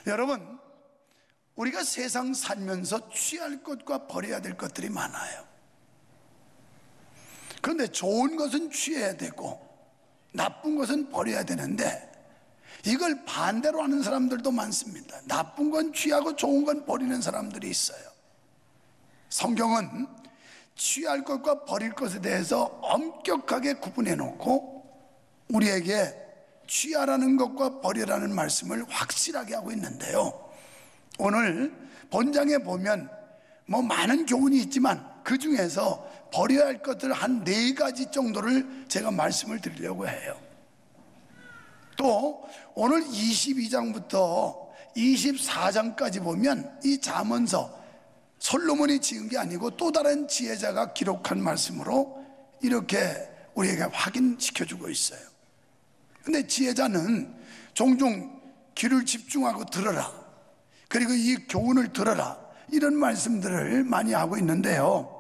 여러분, 우리가 세상 살면서 취할 것과 버려야 될 것들이 많아요. 그런데 좋은 것은 취해야 되고 나쁜 것은 버려야 되는데 이걸 반대로 하는 사람들도 많습니다. 나쁜 건 취하고 좋은 건 버리는 사람들이 있어요. 성경은 취할 것과 버릴 것에 대해서 엄격하게 구분해 놓고 우리에게 취하라는 것과 버리라는 말씀을 확실하게 하고 있는데요, 오늘 본장에 보면 많은 교훈이 있지만 그 중에서 버려야 할 것들 한 4가지 정도를 제가 말씀을 드리려고 해요. 또 오늘 22장부터 24장까지 보면 이 잠언서 솔로몬이 지은 게 아니고 또 다른 지혜자가 기록한 말씀으로 이렇게 우리에게 확인시켜주고 있어요. 근데 지혜자는 종종 귀를 집중하고 들어라, 그리고 이 교훈을 들어라, 이런 말씀들을 많이 하고 있는데요,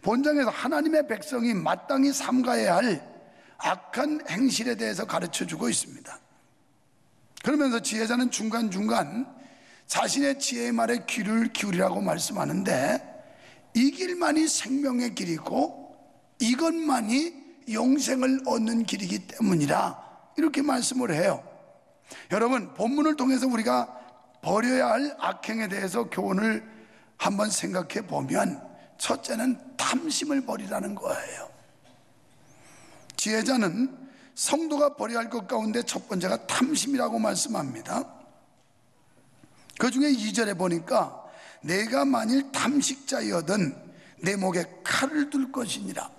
본장에서 하나님의 백성이 마땅히 삼가해야 할 악한 행실에 대해서 가르쳐주고 있습니다. 그러면서 지혜자는 중간중간 자신의 지혜의 말에 귀를 기울이라고 말씀하는데, 이 길만이 생명의 길이고 이것만이 영생을 얻는 길이기 때문이라 이렇게 말씀을 해요. 여러분, 본문을 통해서 우리가 버려야 할 악행에 대해서 교훈을 한번 생각해 보면 첫째는 탐심을 버리라는 거예요. 지혜자는 성도가 버려야 할 것 가운데 첫 번째가 탐심이라고 말씀합니다. 그 중에 2절에 보니까 내가 만일 탐식자여든 내 목에 칼을 둘 것이니라.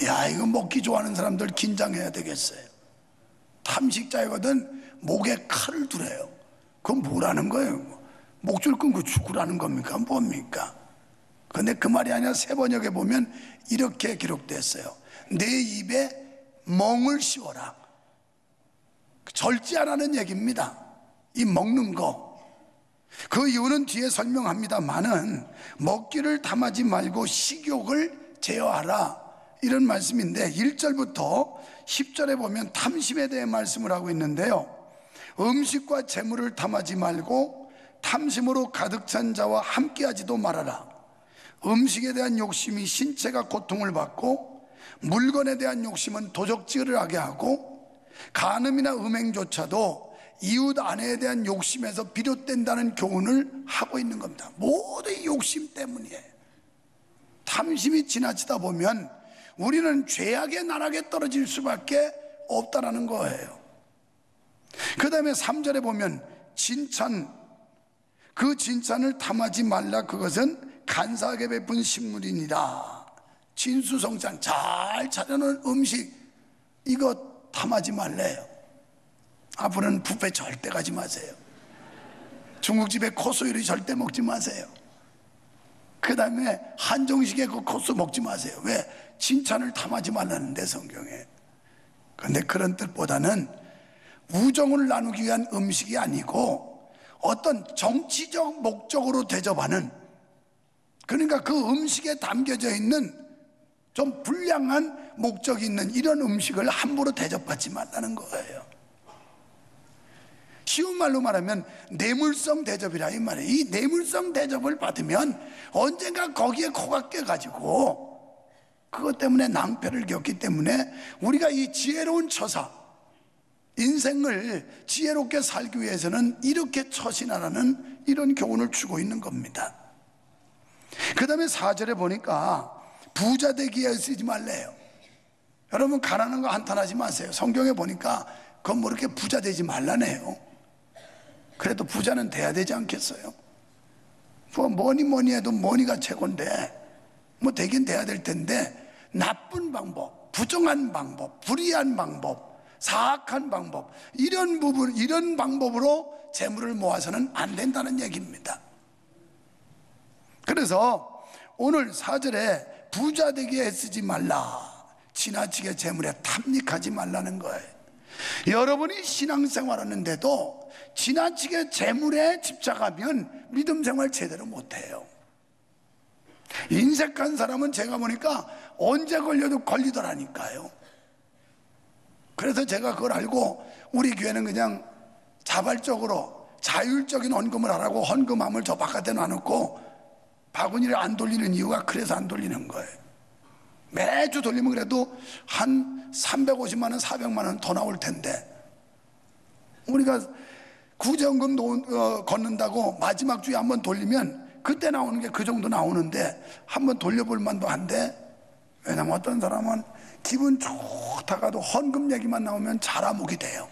야, 이거 먹기 좋아하는 사람들 긴장해야 되겠어요. 탐식자여든 목에 칼을 두래요. 그건 뭐라는 거예요? 목줄 끊고 죽으라는 겁니까? 뭡니까? 근데 그 말이 아니라 세번역에 보면 이렇게 기록됐어요. 내 입에 멍을 씌워라. 절제하라는 얘기입니다. 이 먹는 거. 그 이유는 뒤에 설명합니다만은 먹기를 탐하지 말고 식욕을 제어하라, 이런 말씀인데 1절부터 10절에 보면 탐심에 대해 말씀을 하고 있는데요, 음식과 재물을 탐하지 말고 탐심으로 가득 찬 자와 함께하지도 말아라. 음식에 대한 욕심이 신체가 고통을 받고 물건에 대한 욕심은 도적질을 하게 하고 간음이나 음행조차도 이웃 아내에 대한 욕심에서 비롯된다는 교훈을 하고 있는 겁니다. 모두 이 욕심 때문이에요. 탐심이 지나치다 보면 우리는 죄악의 나락에 떨어질 수밖에 없다라는 거예요. 그 다음에 3절에 보면 진찬, 그 진찬을 탐하지 말라. 그것은 간사하게 베푼 식물이니라. 진수성찬, 잘 차려놓은 음식, 이거 탐하지 말래요. 앞으로는 뷔페 절대 가지 마세요. 중국집에 코스 요리 절대 먹지 마세요. 그 다음에 한정식에 그 코스 먹지 마세요. 왜? 칭찬을 탐하지 말라는데, 성경에. 그런데 그런 뜻보다는 우정을 나누기 위한 음식이 아니고 어떤 정치적 목적으로 대접하는, 그러니까 그 음식에 담겨져 있는 좀 불량한 목적이 있는 이런 음식을 함부로 대접받지 말라는 거예요. 쉬운 말로 말하면 뇌물성 대접이라 이 말이에요. 이 뇌물성 대접을 받으면 언젠가 거기에 코가 깨가지고 그것 때문에 낭패를 겪기 때문에 우리가 이 지혜로운 처사, 인생을 지혜롭게 살기 위해서는 이렇게 처신하라는 이런 교훈을 주고 있는 겁니다. 그 다음에 4절에 보니까 부자 되기에 쓰지 말래요. 여러분, 가난한 거 한탄하지 마세요. 성경에 보니까 그건 뭐 이렇게 부자 되지 말라네요. 그래도 부자는 돼야 되지 않겠어요? 뭐 뭐니 해도 뭐니가 최고인데 뭐 되긴 돼야 될 텐데, 나쁜 방법, 부정한 방법, 불의한 방법, 사악한 방법, 이런 방법으로 재물을 모아서는 안 된다는 얘기입니다. 그래서 오늘 4절에 부자 되기에 애쓰지 말라, 지나치게 재물에 탐닉하지 말라는 거예요. 여러분이 신앙생활 하는데도 지나치게 재물에 집착하면 믿음 생활 제대로 못해요. 인색한 사람은 제가 보니까 언제 걸려도 걸리더라니까요. 그래서 제가 그걸 알고 우리 교회는 그냥 자발적으로 자율적인 헌금을 하라고 헌금함을 저 바깥에 놔놓고 바구니를 안 돌리는 이유가 그래서 안 돌리는 거예요. 매주 돌리면 그래도 한 350만 원, 400만 원 더 나올 텐데, 우리가 구제헌금 걷는다고 마지막 주에 한번 돌리면 그때 나오는 게 그 정도 나오는데 한번 돌려볼 만도 한데, 왜냐면 어떤 사람은 기분 좋다가도 헌금 얘기만 나오면 자라목이 돼요.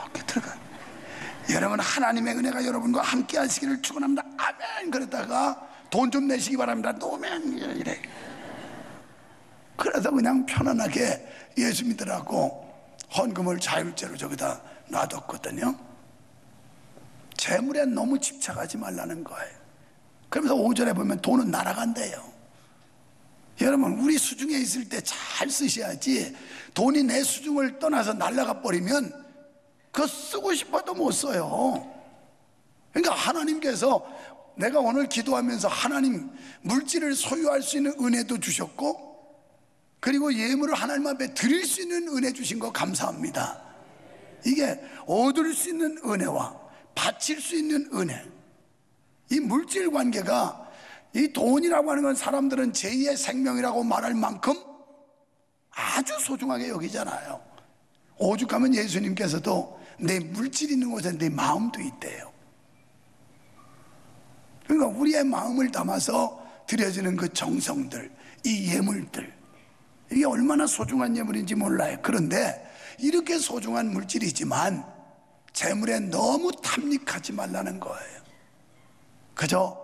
이렇게 들어가요. 여러분, 하나님의 은혜가 여러분과 함께 하시기를 축원합니다. 아멘. 그러다가 돈 좀 내시기 바랍니다. 노면 이래. 그래서 그냥 편안하게 예수 믿으라고 헌금을 자율제로 저기다 놔뒀거든요. 재물에 너무 집착하지 말라는 거예요. 그러면서 5절에 보면 돈은 날아간대요. 여러분, 우리 수중에 있을 때 잘 쓰셔야지, 돈이 내 수중을 떠나서 날아가 버리면 그거 쓰고 싶어도 못 써요. 그러니까 하나님께서, 내가 오늘 기도하면서 하나님 물질을 소유할 수 있는 은혜도 주셨고, 그리고 예물을 하나님 앞에 드릴 수 있는 은혜 주신 거 감사합니다. 이게 얻을 수 있는 은혜와 바칠 수 있는 은혜, 이 물질 관계가, 이 돈이라고 하는 건 사람들은 제2의 생명이라고 말할 만큼 아주 소중하게 여기잖아요. 오죽하면 예수님께서도 내 물질 있는 곳에 내 마음도 있대요. 그러니까 우리의 마음을 담아서 드려지는 그 정성들, 이 예물들, 이게 얼마나 소중한 예물인지 몰라요. 그런데 이렇게 소중한 물질이지만 재물에 너무 탐닉하지 말라는 거예요. 그저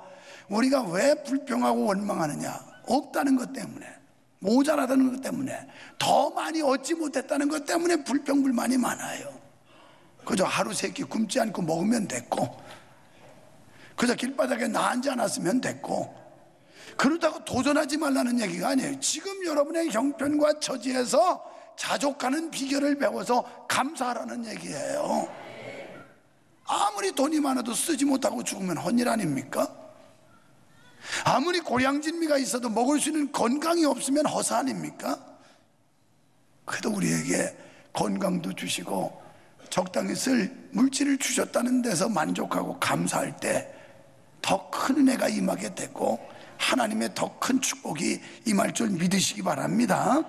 우리가 왜 불평하고 원망하느냐? 없다는 것 때문에, 모자라다는 것 때문에, 더 많이 얻지 못했다는 것 때문에 불평불만이 많아요. 그저 하루 세 끼 굶지 않고 먹으면 됐고, 그저 길바닥에 나앉지 않았으면 됐고, 그렇다고 도전하지 말라는 얘기가 아니에요. 지금 여러분의 형편과 처지에서 자족하는 비결을 배워서 감사하라는 얘기예요. 아무리 돈이 많아도 쓰지 못하고 죽으면 헛일 아닙니까? 아무리 고량진미가 있어도 먹을 수 있는 건강이 없으면 허사 아닙니까? 그래도 우리에게 건강도 주시고 적당히 쓸 물질을 주셨다는 데서 만족하고 감사할 때 더 큰 은혜가 임하게 되고 하나님의 더 큰 축복이 임할 줄 믿으시기 바랍니다.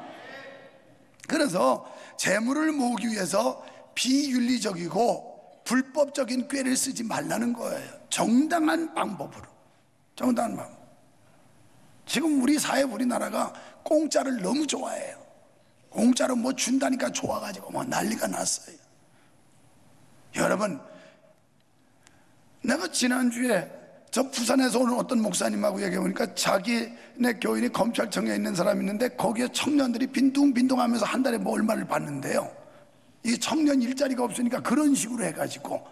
그래서 재물을 모으기 위해서 비윤리적이고 불법적인 꾀를 쓰지 말라는 거예요. 정당한 방법으로, 정당한 방법. 지금 우리 사회, 우리나라가 공짜를 너무 좋아해요. 공짜로 뭐 준다니까 좋아가지고 뭐 난리가 났어요. 여러분, 내가 지난주에 저 부산에서 오는 어떤 목사님하고 얘기해보니까 자기네 교인이 검찰청에 있는 사람이 있는데 거기에 청년들이 빈둥빈둥하면서 한 달에 뭐 얼마를 받는데요. 이 청년 일자리가 없으니까 그런 식으로 해가지고,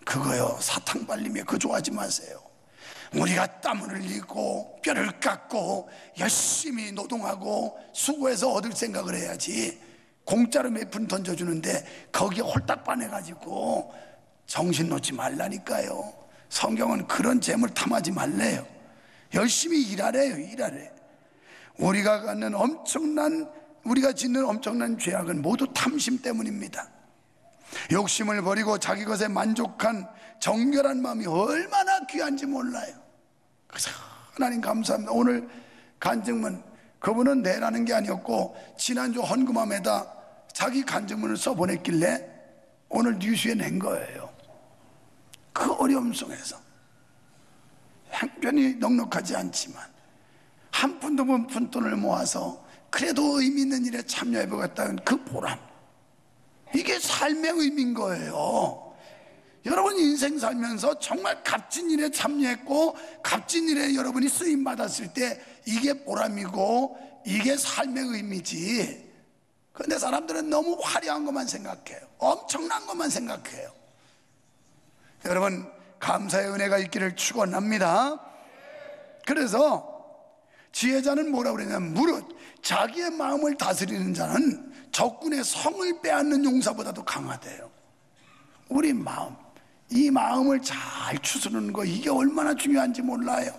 그거요, 사탕 발림에 그거 좋아하지 마세요. 우리가 땀을 흘리고 뼈를 깎고 열심히 노동하고 수고해서 얻을 생각을 해야지, 공짜로 몇 푼 던져주는데 거기에 홀딱 반해가지고 정신 놓지 말라니까요. 성경은 그런 재물 탐하지 말래요. 열심히 일하래요. 일하래. 우리가 짓는 엄청난 죄악은 모두 탐심 때문입니다. 욕심을 버리고 자기 것에 만족한 정결한 마음이 얼마나 귀한지 몰라요. 그래서 하나님 감사합니다. 오늘 간증문, 그분은 내라는 게 아니었고 지난주 헌금함에다 자기 간증문을 써보냈길래 오늘 뉴스에 낸 거예요. 그 어려움 속에서 형편이 넉넉하지 않지만 한 푼도 못 푼 돈을 모아서 그래도 의미 있는 일에 참여해보겠다는 그 보람, 이게 삶의 의미인 거예요. 여러분 인생 살면서 정말 값진 일에 참여했고 값진 일에 여러분이 쓰임 받았을 때 이게 보람이고 이게 삶의 의미지. 그런데 사람들은 너무 화려한 것만 생각해요. 엄청난 것만 생각해요. 여러분, 감사의 은혜가 있기를 축원합니다. 그래서 지혜자는 뭐라고 그러냐면, 무릇 자기의 마음을 다스리는 자는 적군의 성을 빼앗는 용사보다도 강하대요. 우리 마음, 이 마음을 잘 추스르는 거, 이게 얼마나 중요한지 몰라요.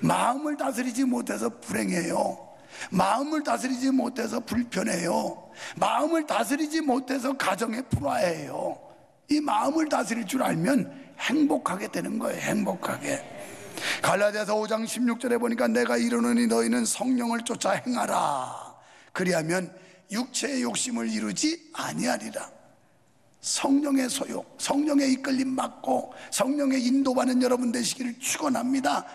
마음을 다스리지 못해서 불행해요. 마음을 다스리지 못해서 불편해요. 마음을 다스리지 못해서 가정에 불화해요. 이 마음을 다스릴 줄 알면 행복하게 되는 거예요. 행복하게. 갈라디아서 5장 16절에 보니까 내가 이르노니 너희는 성령을 쫓아 행하라. 그리하면 육체의 욕심을 이루지 아니하리라. 성령의 소욕, 성령의 이끌림 받고 성령의 인도받는 여러분 되시기를 축원합니다.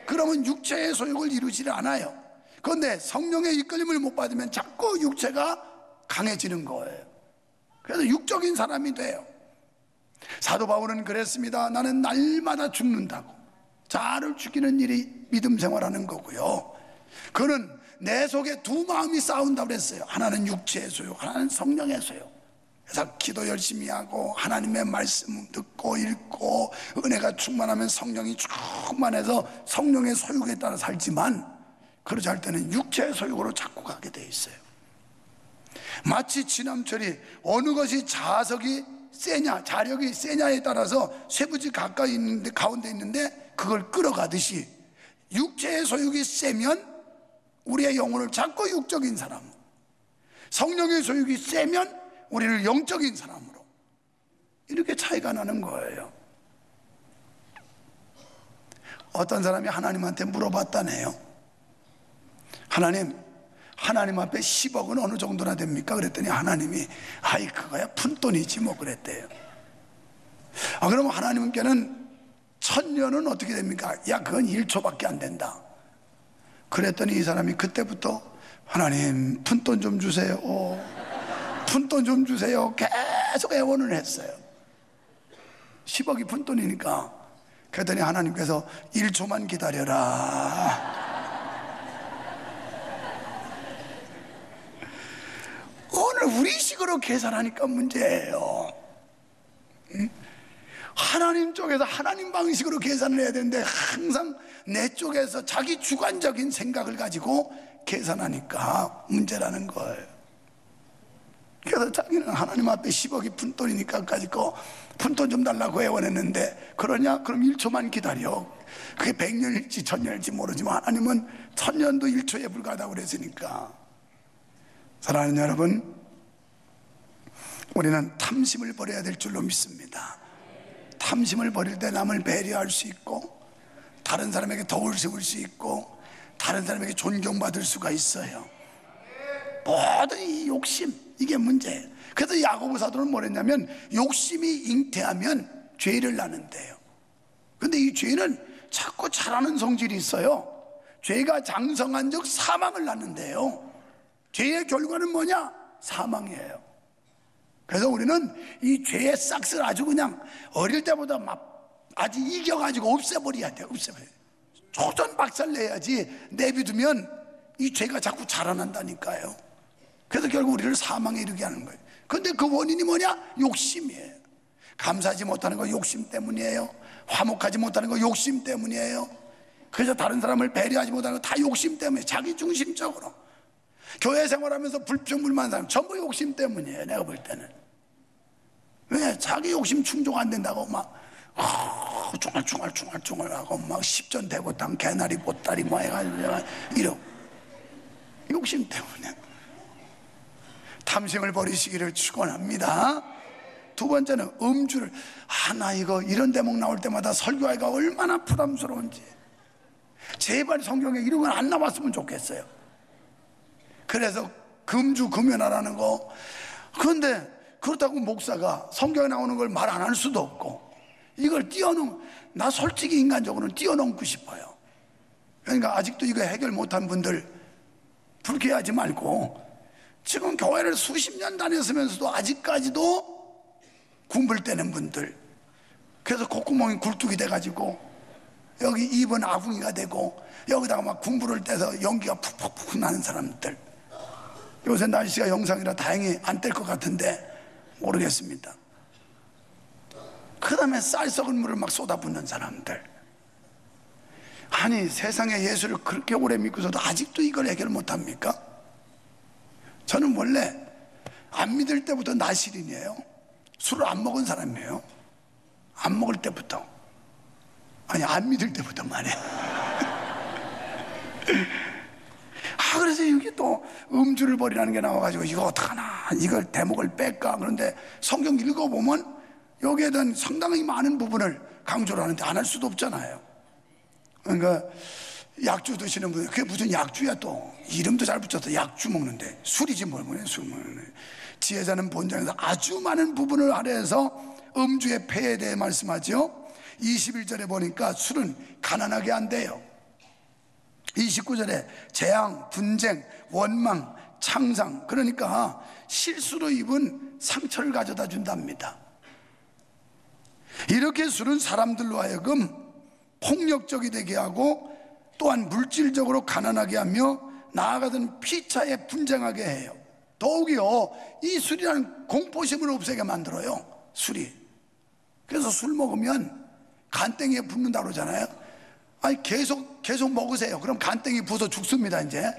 그러면 육체의 소욕을 이루지를 않아요. 그런데 성령의 이끌림을 못 받으면 자꾸 육체가 강해지는 거예요. 그래서 육적인 사람이 돼요. 사도 바울은 그랬습니다. 나는 날마다 죽는다고. 자아를 죽이는 일이 믿음 생활하는 거고요. 그는 내 속에 두 마음이 싸운다고 그랬어요. 하나는 육체의 소욕, 하나는 성령의 소욕. 그래서 기도 열심히 하고 하나님의 말씀 듣고 읽고 은혜가 충만하면 성령이 충만해서 성령의 소욕에 따라 살지만, 그러지 않을 때는 육체의 소욕으로 자꾸 가게 돼 있어요. 마치 지남철이 어느 것이 자석이 세냐, 자력이 세냐에 따라서 쇠붙이 가까이 있는데, 가운데 있는데 그걸 끌어가듯이 육체의 소욕이 세면 우리의 영혼을 자꾸 육적인 사람, 성령의 소욕이 세면 우리를 영적인 사람으로, 이렇게 차이가 나는 거예요. 어떤 사람이 하나님한테 물어봤다네요. 하나님 앞에 10억은 어느 정도나 됩니까? 그랬더니 하나님이 아이 그거야 푼돈이지 뭐 그랬대요. 그러면 하나님께는 1000년은 어떻게 됩니까? 야 그건 1초밖에 안 된다. 그랬더니 이 사람이 그때부터 하나님 푼돈 좀 주세요, 푼돈 좀 주세요, 계속 애원을 했어요. 10억이 푼돈이니까. 그랬더니 하나님께서 1초만 기다려라. 오늘 우리식으로 계산하니까 문제예요. 하나님 쪽에서 하나님 방식으로 계산을 해야 되는데 항상 내 쪽에서 자기 주관적인 생각을 가지고 계산하니까 문제라는 거예요. 그래서 자기는 하나님 앞에 10억이 푼돈이니까 가지고 푼돈 좀 달라고 애원했는데, 그러냐? 그럼 1초만 기다려. 그게 100년일지 1000년일지 모르지만 하나님은 1000년도 1초에 불과하다고 그랬으니까. 사랑하는 여러분, 우리는 탐심을 버려야 될 줄로 믿습니다. 탐심을 버릴 때 남을 배려할 수 있고, 다른 사람에게 덕을 세울 수 있고, 다른 사람에게 존경받을 수가 있어요. 모든 이 욕심, 이게 문제예요. 그래서 야고보 사도는 뭐랬냐면 욕심이 잉태하면 죄를 낳는데요. 근데 이 죄는 자꾸 자라는 성질이 있어요. 죄가 장성한 적 사망을 낳는데요. 죄의 결과는 뭐냐? 사망이에요. 그래서 우리는 이 죄의 싹을 아주 그냥 어릴 때보다 막 아주 이겨가지고 없애버려야 돼요. 없애버려야 돼요. 조선 박살 내야지 내비두면 이 죄가 자꾸 자라난다니까요. 그래서 결국 우리를 사망에 이르게 하는 거예요. 근데 그 원인이 뭐냐? 욕심이에요. 감사하지 못하는 거 욕심 때문이에요. 화목하지 못하는 거 욕심 때문이에요. 그래서 다른 사람을 배려하지 못하는 거 다 욕심 때문에, 자기 중심적으로. 교회 생활하면서 불평불만한 사람 전부 욕심 때문이에요. 내가 볼 때는. 왜? 자기 욕심 충족 안 된다고 막 중얼중얼 하고 막 십전대고 땅 개나리 보따리 뭐 해가지고 이러고, 욕심 때문에. 탐심을 버리시기를 축원합니다. 두 번째는 음주를. 나 이거 이런 대목 나올 때마다 설교하기가 얼마나 부담스러운지. 제발 성경에 이런 건 안 나왔으면 좋겠어요. 그래서 금주 금연하라는 거. 그런데 그렇다고 목사가 성경에 나오는 걸 말 안 할 수도 없고, 이걸 나 솔직히 인간적으로는 뛰어넘고 싶어요. 그러니까 아직도 이거 해결 못한 분들 불쾌하지 말고, 지금 교회를 수십 년 다녔으면서도 아직까지도 군불대는 분들, 그래서 콧구멍이 굴뚝이 돼가지고 여기 입은 아궁이가 되고 여기다가 막 군불을 떼서 연기가 푹푹푹 나는 사람들, 요새 날씨가 영상이라 다행히 안 뗄 것 같은데 모르겠습니다. 그 다음에 쌀 썩은 물을 막 쏟아붓는 사람들. 아니 세상에 예수를 그렇게 오래 믿고서도 아직도 이걸 해결 못합니까? 저는 원래 안 믿을 때부터 나실인이에요. 술을 안 먹은 사람이에요. 안 먹을 때부터. 아니 안 믿을 때부터 말해. 그래서 이게 또 음주를 버리라는 게 나와가지고 이거 어떡하나, 이걸 대목을 뺄까. 그런데 성경 읽어보면 여기에 대한 상당히 많은 부분을 강조를 하는데 안 할 수도 없잖아요. 그러니까 약주 드시는 분들, 그게 무슨 약주야, 또 이름도 잘 붙였다. 약주 먹는데 술이지 뭘 먹네. 술 먹네. 지혜자는 본장에서 아주 많은 부분을 할애해서 음주의 폐에 대해 말씀하죠. 21절에 보니까 술은 가난하게 한대요. 29절에 재앙, 분쟁, 원망, 창상, 그러니까 실수로 입은 상처를 가져다 준답니다. 이렇게 술은 사람들로 하여금 폭력적이 되게 하고 또한 물질적으로 가난하게 하며 나아가던 피차에 분쟁하게 해요. 더욱이요, 이 술이라는 공포심을 없애게 만들어요, 술이. 그래서 술 먹으면 간땡이에 붓는다 그러잖아요. 아니 계속 먹으세요. 그럼 간땡이 부서 죽습니다. 이제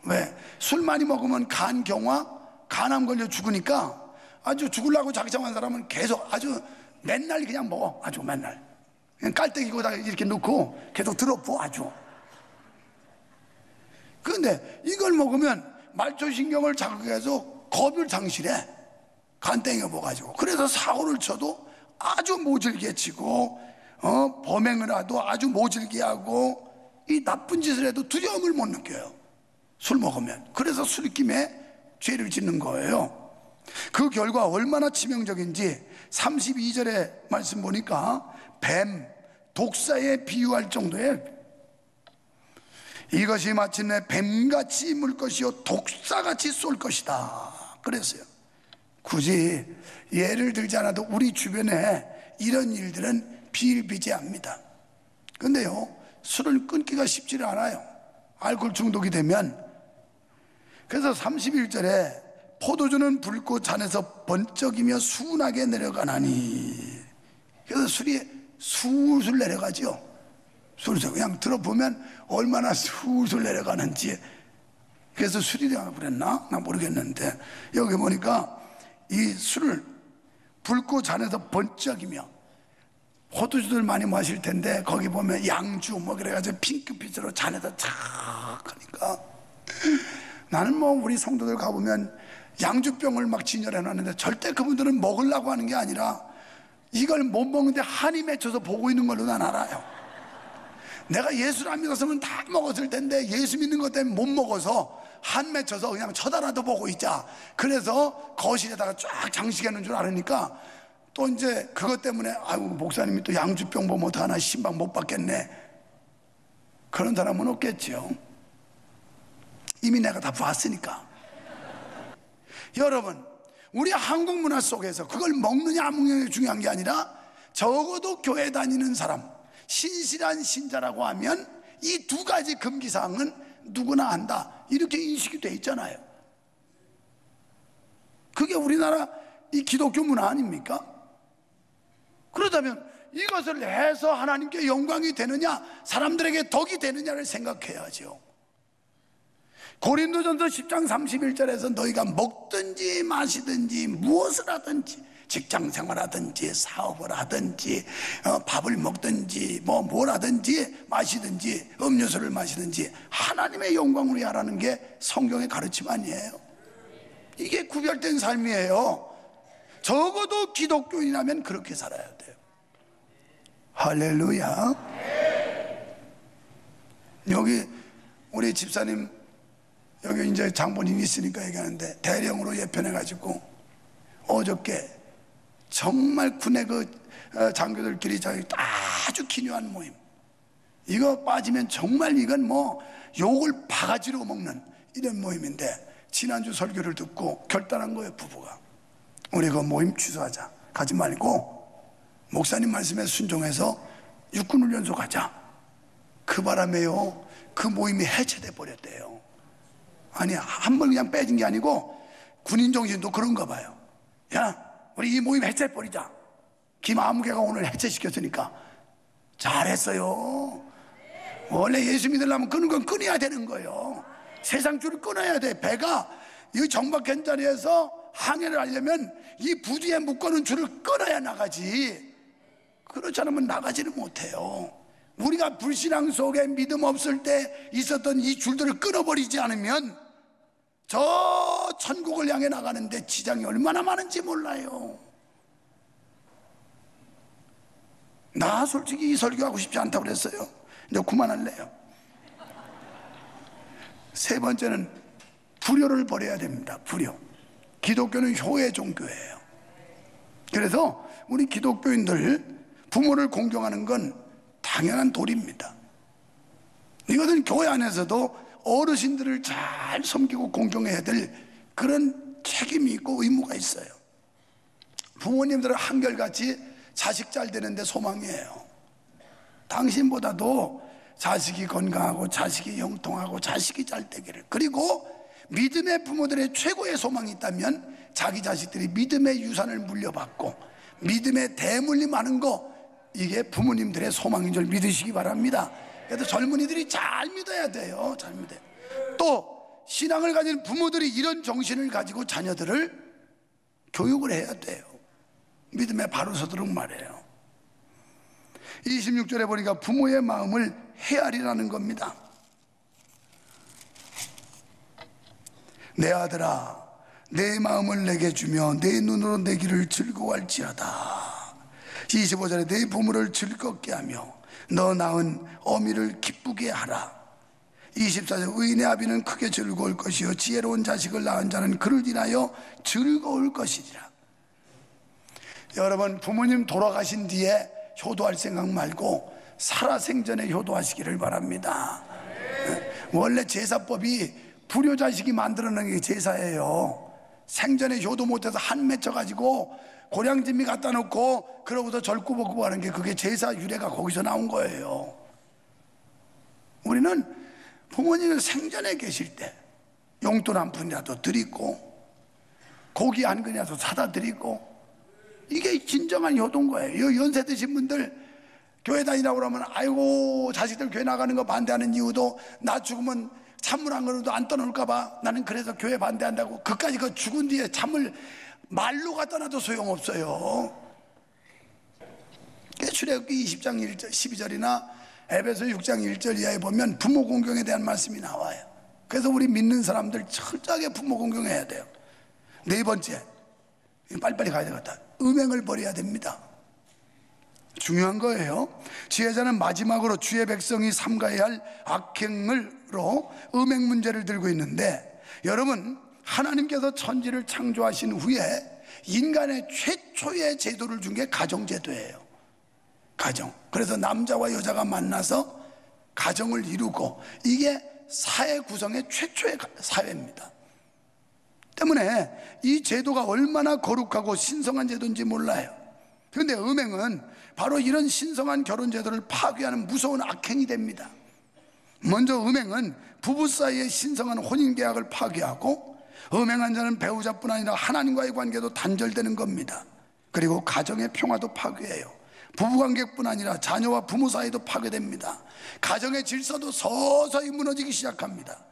왜? 술 많이 먹으면 간 경화, 간암 걸려 죽으니까 아주 죽으려고 작정한 사람은 계속 아주 맨날 그냥 먹어. 아주 맨날 그냥 깔때기고다 이렇게 넣고 계속 들어부어 아주. 그런데 이걸 먹으면 말초신경을 자극해서 겁을 상실해. 간땡이가 먹어가지고. 그래서 사고를 쳐도 아주 모질게 치고 범행을 해도 아주 모질게 하고 이 나쁜 짓을 해도 두려움을 못 느껴요, 술 먹으면. 그래서 술김에 죄를 짓는 거예요. 그 결과 얼마나 치명적인지 32절의 말씀 보니까 뱀, 독사에 비유할 정도의, 이것이 마침내 뱀같이 물 것이요 독사같이 쏠 것이다 그랬어요. 굳이 예를 들지 않아도 우리 주변에 이런 일들은 비일비재합니다. 근데요, 술을 끊기가 쉽지를 않아요, 알코올 중독이 되면. 그래서 31절에 포도주는 붉고 잔에서 번쩍이며 순하게 내려가나니, 그래서 술이 술술 내려가죠. 술술 그냥 들어보면 얼마나 술술 내려가는지. 그래서 술이라고 그랬나? 나 모르겠는데 여기 보니까 이 술을 붉고 잔에서 번쩍이며, 포도주들 많이 마실 텐데 거기 보면 양주 뭐 그래가지고 핑크빛으로 잔에다 착 하니까, 나는 뭐 우리 성도들 가보면 양주병을 막 진열해 놨는데 절대 그분들은 먹으려고 하는 게 아니라 이걸 못 먹는데 한이 맺혀서 보고 있는 걸로 난 알아요. 내가 예수를 안 믿었으면 다 먹었을 텐데 예수 믿는 것 때문에 못 먹어서 한 맺혀서 그냥 쳐다라도 보고 있자. 그래서 거실에다가 쫙 장식해 놓은 줄 알으니까 또 이제 그것 때문에 아이고 목사님이 또 양주병 보면 어떡하나, 신방 못 받겠네, 그런 사람은 없겠죠. 이미 내가 다 봤으니까. 여러분, 우리 한국 문화 속에서 그걸 먹느냐 안 먹느냐가 중요한 게 아니라 적어도 교회 다니는 사람, 신실한 신자라고 하면 이 두 가지 금기사항은 누구나 한다, 이렇게 인식이 돼 있잖아요. 그게 우리나라 이 기독교 문화 아닙니까? 그렇다면 이것을 해서 하나님께 영광이 되느냐, 사람들에게 덕이 되느냐를 생각해야죠. 고린도전서 10장 31절에서 너희가 먹든지 마시든지 무엇을 하든지, 직장 생활하든지 사업을 하든지 밥을 먹든지 뭘 하든지 마시든지 음료수를 마시든지 하나님의 영광을 위해 하라는 게 성경의 가르침 아니에요? 이게 구별된 삶이에요. 적어도 기독교인이라면 그렇게 살아야 돼요. 할렐루야. 여기 우리 집사님 여기 이제 장본인이 있으니까 얘기하는데, 대령으로 예편해가지고 어저께 정말 군의 그 장교들끼리 아주 기묘한 모임, 이거 빠지면 정말 이건 뭐 욕을 바가지로 먹는 이런 모임인데, 지난주 설교를 듣고 결단한 거예요, 부부가. 우리 그 모임 취소하자, 가지 말고 목사님 말씀에 순종해서 육군훈련소 가자. 그 바람에요, 그 모임이 해체돼 버렸대요. 아니, 한 번 그냥 빼진 게 아니고 군인 정신도 그런가 봐요. 야, 우리 이 모임 해체해버리자. 김아무개가 오늘 해체시켰으니까. 잘했어요. 원래 예수 믿으려면 끊는 건 끊어야 되는 거예요. 세상 줄을 끊어야 돼. 배가 이 정박한 자리에서 항해를 하려면 이 부두에 묶어놓은 줄을 끊어야 나가지. 그렇지 않으면 나가지는 못해요. 우리가 불신앙 속에 믿음 없을 때 있었던 이 줄들을 끊어버리지 않으면 저 천국을 향해 나가는데 지장이 얼마나 많은지 몰라요. 나 솔직히 이 설교하고 싶지 않다고 그랬어요. 이제 그만할래요. 세 번째는 불효를 버려야 됩니다. 불효. 기독교는 효의 종교예요. 그래서 우리 기독교인들 부모를 공경하는 건 당연한 도리입니다. 이것은 교회 안에서도 어르신들을 잘 섬기고 공경해야 될 그런 책임이 있고 의무가 있어요. 부모님들은 한결같이 자식 잘 되는데 소망이에요. 당신보다도 자식이 건강하고 자식이 형통하고 자식이 잘 되기를. 그리고 믿음의 부모들의 최고의 소망이 있다면 자기 자식들이 믿음의 유산을 물려받고 믿음의 대물림하는 거, 이게 부모님들의 소망인 줄 믿으시기 바랍니다. 그래서 젊은이들이 잘 믿어야 돼요. 잘 믿어요. 또 신앙을 가진 부모들이 이런 정신을 가지고 자녀들을 교육을 해야 돼요. 믿음에 바로 서도록 말해요. 26절에 보니까 부모의 마음을 헤아리라는 겁니다. 내 아들아, 내 마음을 내게 주며 내 눈으로 내 길을 즐거워할지어다. 25절에 내 부모를 즐겁게 하며 너 낳은 어미를 기쁘게 하라. 24절 의인의 아비는 크게 즐거울 것이요 지혜로운 자식을 낳은 자는 그를 인하여 즐거울 것이니라. 여러분, 부모님 돌아가신 뒤에 효도할 생각 말고 살아생전에 효도하시기를 바랍니다. 원래 제사법이 불효자식이 만들어내는 게 제사예요. 생전에 효도 못해서 한 맺혀가지고 고량진미 갖다 놓고 그러고서 절구벅구벅 하는 게, 그게 제사 유래가 거기서 나온 거예요. 우리는 부모님은 생전에 계실 때 용돈 한 푼이라도 드리고 고기 한 근이라도 사다 드리고, 이게 진정한 효도인 거예요. 연세 드신 분들 교회 다니라고 그러면 아이고 자식들 교회 나가는 거 반대하는 이유도 나 죽으면 찬물 한 그릇도 안 떠놓을까 봐 나는 그래서 교회 반대한다고. 그까지 그 죽은 뒤에 찬물 말로 갖다 놔도 소용없어요. 출애굽기 20장 1절 12절이나 에베소 6장 1절 이하에 보면 부모 공경에 대한 말씀이 나와요. 그래서 우리 믿는 사람들 철저하게 부모 공경해야 돼요. 네 번째, 빨리빨리 가야 되겠다. 음행을 버려야 됩니다. 중요한 거예요. 지혜자는 마지막으로 주의 백성이 삼가야 할 악행으로 음행 문제를 들고 있는데, 여러분, 하나님께서 천지를 창조하신 후에 인간의 최초의 제도를 준 게 가정제도예요. 가정. 그래서 남자와 여자가 만나서 가정을 이루고, 이게 사회 구성의 최초의 사회입니다. 때문에 이 제도가 얼마나 거룩하고 신성한 제도인지 몰라요. 그런데 음행은 바로 이런 신성한 결혼 제도를 파괴하는 무서운 악행이 됩니다. 먼저 음행은 부부 사이의 신성한 혼인 계약을 파괴하고, 음행한 자는 배우자뿐 아니라 하나님과의 관계도 단절되는 겁니다. 그리고 가정의 평화도 파괴해요. 부부관계뿐 아니라 자녀와 부모 사이도 파괴됩니다. 가정의 질서도 서서히 무너지기 시작합니다.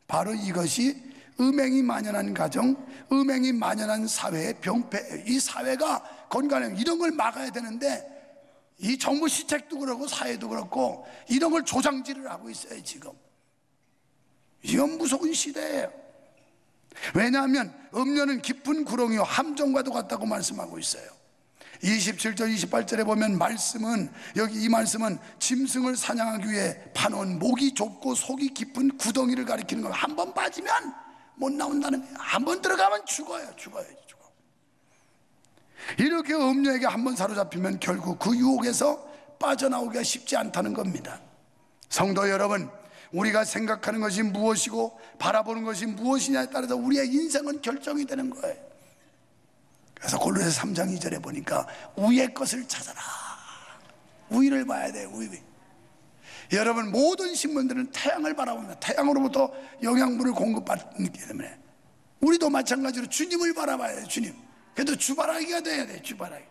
바로 이것이 음행이 만연한 가정, 음행이 만연한 사회의 병폐예요. 이 사회가 건강해요. 이런 걸 막아야 되는데 이 정부 시책도 그렇고 사회도 그렇고 이런 걸 조장질을 하고 있어요. 지금 이건 무서운 시대예요. 왜냐하면 음료는 깊은 구렁이요 함정과도 같다고 말씀하고 있어요. 27절 28절에 보면 말씀은, 여기 이 말씀은 짐승을 사냥하기 위해 파놓은 목이 좁고 속이 깊은 구덩이를 가리키는 거예요. 한 번 빠지면 못 나온다는 거예요. 한 번 들어가면 죽어요. 죽어. 이렇게 음료에게 한 번 사로잡히면 결국 그 유혹에서 빠져나오기가 쉽지 않다는 겁니다. 성도 여러분, 우리가 생각하는 것이 무엇이고 바라보는 것이 무엇이냐에 따라서 우리의 인생은 결정이 되는 거예요. 그래서 골로새 3장 2절에 보니까 위의 것을 찾아라. 위를 봐야 돼요. 위. 여러분, 모든 신문들은 태양을 바라봅니다. 태양으로부터 영양분을 공급받기 때문에 우리도 마찬가지로 주님을 바라봐야 돼요. 주님. 그래도 주바라기가 돼야 돼요. 주바라기.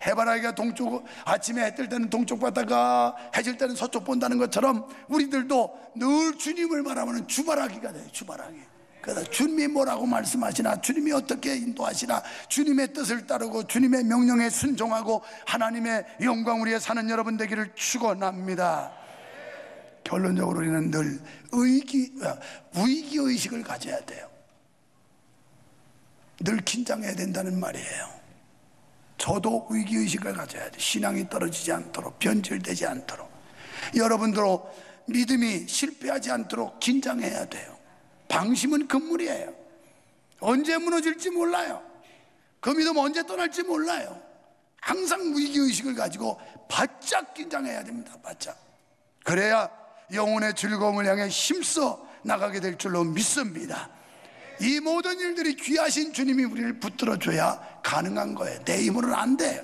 해바라기가 동쪽, 아침에 해 뜰 때는 동쪽 봤다가 해질 때는 서쪽 본다는 것처럼 우리들도 늘 주님을 바라보는 주바라기가 돼요. 주바라기. 그래서 주님이 뭐라고 말씀하시나, 주님이 어떻게 인도하시나, 주님의 뜻을 따르고 주님의 명령에 순종하고 하나님의 영광 위에 사는 여러분 되기를 축원합니다. 결론적으로 우리는 늘 위기의식을 가져야 돼요. 늘 긴장해야 된다는 말이에요. 저도 위기의식을 가져야 돼. 신앙이 떨어지지 않도록, 변질되지 않도록, 여러분들도 믿음이 실패하지 않도록 긴장해야 돼요. 방심은 금물이에요. 언제 무너질지 몰라요. 그 믿음 언제 떠날지 몰라요. 항상 위기의식을 가지고 바짝 긴장해야 됩니다. 바짝. 그래야 영혼의 즐거움을 향해 힘써 나가게 될 줄로 믿습니다. 이 모든 일들이 귀하신 주님이 우리를 붙들어줘야 가능한 거예요. 내 힘으로는 안 돼요.